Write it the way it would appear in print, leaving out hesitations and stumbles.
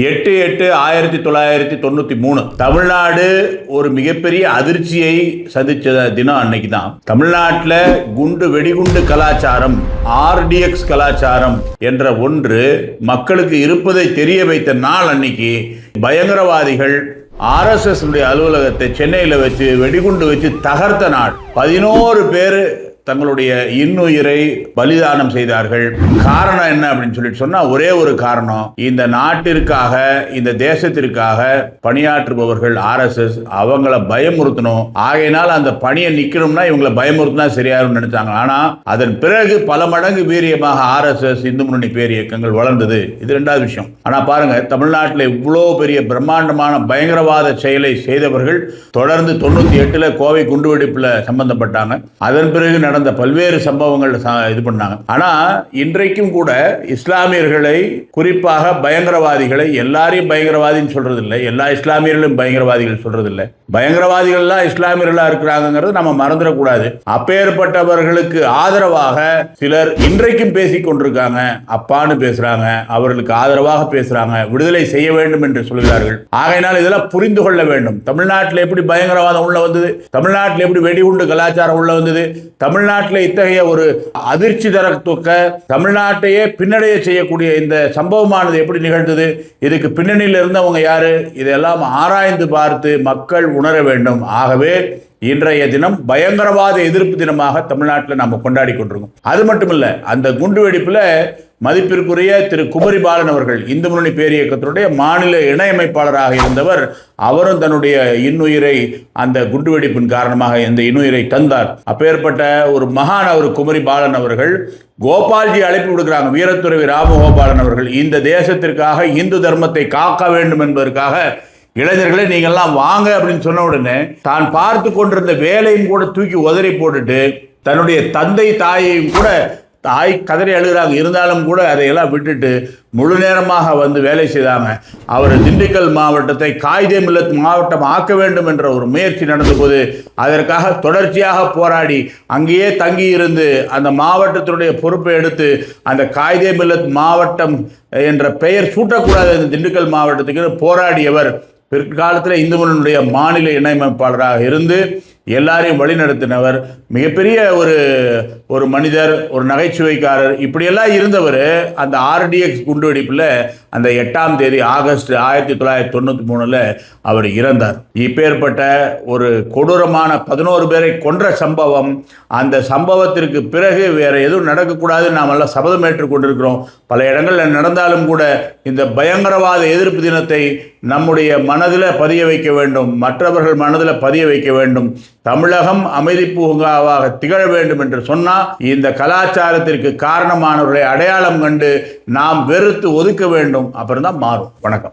8/8/1993 தமிழ்நாடு ஒரு மிகப்பெரிய அதிர்ச்சியை சந்திச்ச தினம் அன்னைக்கு தான். தமிழ்நாட்டில் குண்டு வெடிகுண்டு கலாச்சாரம், ஆர்டிஎக்ஸ் கலாச்சாரம் என்ற ஒன்று மக்களுக்கு இருப்பதை தெரிய வைத்த நாள் அன்னைக்கு பயங்கரவாதிகள் RSS அலுவலகத்தை சென்னையில் வச்சு வெடிகுண்டு வச்சு தகர்த்த நாள். 11 பேர் தங்களுடைய இன்னுயிரை பலிதானம் செய்தார்கள். காரணம் என்ன அப்படின்னு சொல்லிட்டு சொன்னா, ஒரே ஒரு காரணம், இந்த நாட்டிற்காக இந்த தேசத்திற்காக பணியாற்றுபவர்கள் RSS அவங்கள பயமுறுத்தணும். ஆகையினால் அந்த பணியை நிக்கணும்னா இவங்களை பயமுறுத்தினா சரியாரும் நினைச்சாங்க. ஆனா அதன் பிறகு பல மடங்கு வீரியமாக RSS இந்து முன்னணி பேர் இயக்கங்கள் வளர்ந்தது. இது ரெண்டாவது விஷயம். ஆனா பாருங்க, தமிழ்நாட்டில் இவ்வளவு பெரிய பிரம்மாண்டமான பயங்கரவாத செயலை செய்தவர்கள் தொடர்ந்து 98 கோவை குண்டுவெடிப்புல சம்பந்தப்பட்டாங்க. அதன் பிறகு நடந்த பல்வேறு சம்பவங்கள் இது பண்ணாங்க. ஆனா இன்றைக்கும் கூட இஸ்லாமியர்களை, குறிப்பாக பயங்கரவாதிகளை, எல்லாரையும் பயங்கரவாதின்னு சொல்றது இல்லை, எல்லா இஸ்லாமியர்களும் பயங்கரவாதிகள் சொல்றது இல்லை. பயங்கரவாதிகள்லாம் இஸ்லாமியர்களா இருக்கிறாங்கிறது நம்ம மறந்துடக்கூடாது. அப்பேற்பட்டவர்களுக்கு ஆதரவாக சிலர் இன்றைக்கும் பேசிக் கொண்டிருக்காங்க. அப்பான்னு பேசுறாங்க, அவர்களுக்கு ஆதரவாக பேசுறாங்க, விடுதலை செய்ய வேண்டும் என்று சொல்கிறார்கள். ஆகையினால் இதெல்லாம் புரிந்து கொள்ள வேண்டும். தமிழ்நாட்டில் எப்படி பயங்கரவாதம் உள்ள வந்தது, தமிழ்நாட்டில் எப்படி வெடிகுண்டு கலாச்சாரம் உள்ள வந்தது, தமிழ்நாட்டில் இத்தகைய ஒரு அதிர்ச்சி தரத்தக்க, தமிழ்நாட்டையே பின்னடைய செய்யக்கூடிய இந்த சம்பவமானது எப்படி நிகழ்ந்தது, இதுக்கு பின்னணியில் இருந்தவங்க யாரு, இதெல்லாம் ஆராய்ந்து பார்த்து மக்கள் உணர வேண்டும். ஆகவே இன்றைய தினம் பயங்கரவாத எதிர்ப்பு தினமாக தமிழ்நாட்டில் நாம் கொண்டாடி கொண்டிருக்கோம். அது மட்டுமல்ல, அந்த குண்டு வெடிப்பில் மதிப்பிற்குரிய திரு குமரி பாலன் அவர்கள், இந்து முன்னணி பேரியக்கத்தினுடைய மாநில இணையமைப்பாளராக இருந்தவர், அவரும் தன்னுடைய இன்னுயிரை அந்த குண்டுவெடிப்பின் காரணமாக இந்த இன்னுயிரை தந்தார். அப்பேற்பட்ட ஒரு மகான் அவர் குமரி பாலன் அவர்கள். கோபால்ஜி அழைப்பு விடுக்கிறாங்க, வீரத்துறவி ராமகோபாலன் அவர்கள் இந்த தேசத்திற்காக இந்து தர்மத்தை காக்க வேண்டும் என்பதற்காக, இளைஞர்களே நீங்கள்லாம் வாங்க அப்படின்னு சொன்ன உடனே தான் பார்த்து கொண்டிருந்த வேலையும் கூட தூக்கி உதறி போட்டுட்டு தன்னுடைய தந்தை தாயையும் கூட, தாய் கதறி அழுகிறாங்க, இருந்தாலும் கூட அதையெல்லாம் விட்டுட்டு முழு நேரமாக வந்து வேலை செய்தாங்க. அவர் திண்டுக்கல் மாவட்டத்தை காயிதே மில்லத் மாவட்டம் ஆக்க வேண்டும் என்ற ஒரு முயற்சி நடந்தபோது அதற்காக தொடர்ச்சியாக போராடி அங்கேயே தங்கி இருந்து அந்த மாவட்டத்தினுடைய பொறுப்பை எடுத்து அந்த காயிதே மில்லத் மாவட்டம் என்ற பெயர் சூட்டக்கூடாது அந்த திண்டுக்கல் மாவட்டத்துக்கு போராடியவர். பிற்காலத்தில் இந்து முன்னணியுடைய மாநில இணையமைப்பாளராக இருந்து எல்லாரையும் வழிநடத்தினவர். மிகப்பெரிய ஒரு மனிதர், ஒரு நகைச்சுவைக்காரர், இப்படியெல்லாம் இருந்தவர் அந்த RDX குண்டுவெடிப்பில் அந்த 8ஆம் தேதி ஆகஸ்ட் 1993 அவர் இறந்தார். இப்பேற்பட்ட ஒரு கொடூரமான 11 பேரை கொன்ற சம்பவம், அந்த சம்பவத்திற்கு பிறகு வேற எதுவும் நடக்கக்கூடாது நாம் எல்லாம் சபதம் ஏற்றுக் கொண்டிருக்கிறோம். பல இடங்களில் நடந்தாலும் கூட இந்த பயங்கரவாத எதிர்ப்பு தினத்தை நம்முடைய மனதில் பதிய வைக்க வேண்டும், மற்றவர்கள் மனதில் பதிய வைக்க வேண்டும். தமிழகம் அமைதி பூங்காவாக திகழ வேண்டும் என்று சொன்னால் இந்த கலாச்சாரத்திற்கு காரணமானவர்களை அடையாளம் கண்டு நாம் வெறுத்து ஒதுக்க வேண்டும். அப்புறம் தான் மாறும். வணக்கம்.